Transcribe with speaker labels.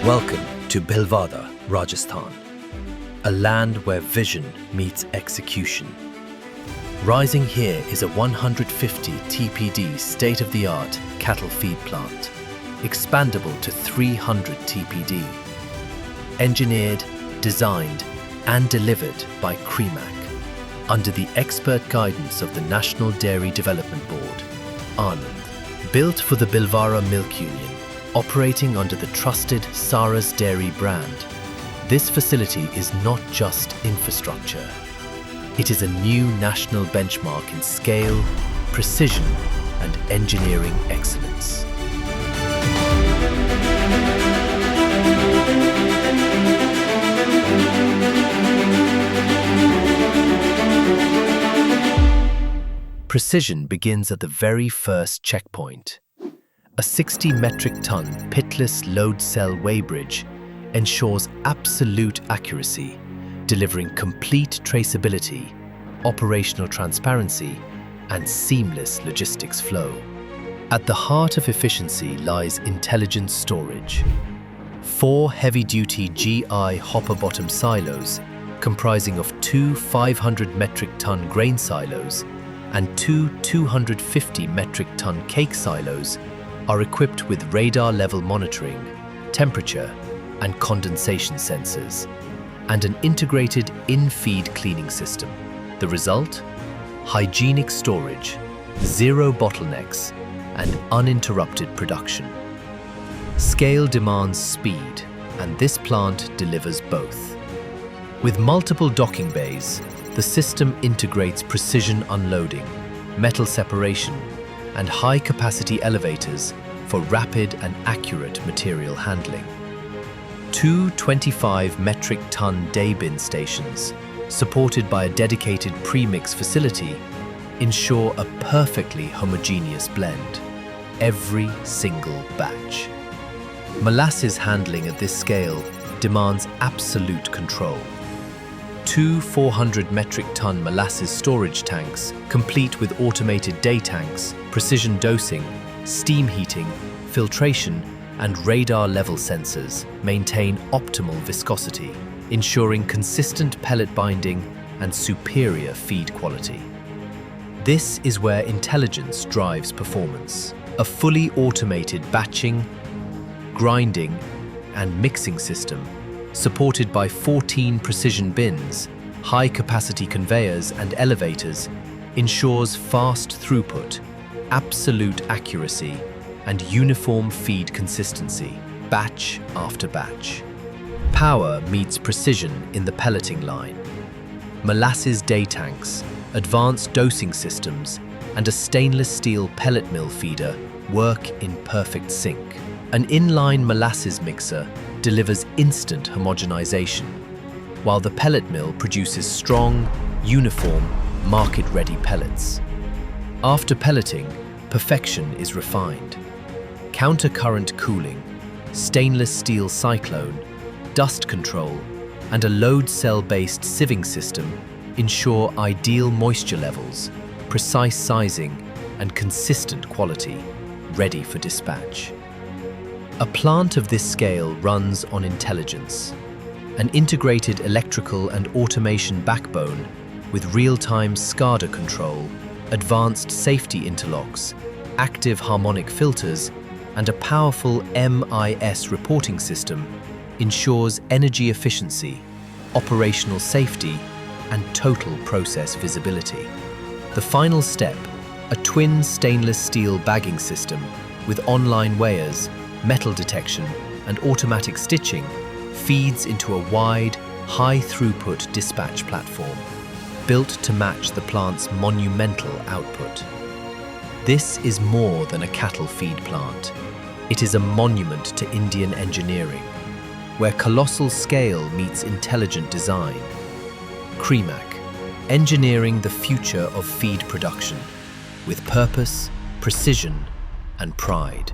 Speaker 1: Welcome to Bhilwara, Rajasthan, a land where vision meets execution. Rising here is a 150 TPD state-of-the-art cattle feed plant, expandable to 300 TPD. Engineered, designed and delivered by Cremach, under the expert guidance of the National Dairy Development Board, Anand. Built for the Bhilwara Milk Union, operating under the trusted SARAS dairy brand, this facility is not just infrastructure. It is a new national benchmark in scale, precision, and engineering excellence. Precision begins at the very first checkpoint. A 60 metric ton pitless load cell weighbridge ensures absolute accuracy, delivering complete traceability, operational transparency, and seamless logistics flow. At the heart of efficiency lies intelligent storage. 4 heavy-duty GI hopper-bottom silos, comprising of 2 500 metric ton grain silos and 2 250 metric ton cake silos, are equipped with radar-level monitoring, temperature and condensation sensors, and an integrated in-feed cleaning system. The result? Hygienic storage, zero bottlenecks, and uninterrupted production. Scale demands speed, and this plant delivers both. With multiple docking bays, the system integrates precision unloading, metal separation, and high-capacity elevators for rapid and accurate material handling. 2 25 metric ton day bin stations, supported by a dedicated premix facility, ensure a perfectly homogeneous blend, every single batch. Molasses handling at this scale demands absolute control. 2 400 metric ton molasses storage tanks, complete with automated day tanks, precision dosing, steam heating, filtration, and radar-level sensors, maintain optimal viscosity, ensuring consistent pellet binding and superior feed quality. This is where intelligence drives performance. A fully automated batching, grinding, and mixing system, supported by 14 precision bins, high-capacity conveyors and elevators, ensures fast throughput, absolute accuracy, and uniform feed consistency, batch after batch. Power meets precision in the pelleting line. Molasses day tanks, advanced dosing systems, and a stainless steel pellet mill feeder work in perfect sync. An inline molasses mixer delivers instant homogenization, while the pellet mill produces strong, uniform, market-ready pellets. After pelleting, perfection is refined. Counter-current cooling, stainless steel cyclone, dust control, and a load cell-based sieving system ensure ideal moisture levels, precise sizing, and consistent quality, ready for dispatch. A plant of this scale runs on intelligence, an integrated electrical and automation backbone with real-time SCADA control, advanced safety interlocks, active harmonic filters, and a powerful MIS reporting system ensures energy efficiency, operational safety, and total process visibility. The final step, a twin stainless steel bagging system with online weighers, metal detection, and automatic stitching, feeds into a wide, high-throughput dispatch platform, built to match the plant's monumental output. This is more than a cattle feed plant. It is a monument to Indian engineering, where colossal scale meets intelligent design. Cremach, engineering the future of feed production, with purpose, precision, and pride.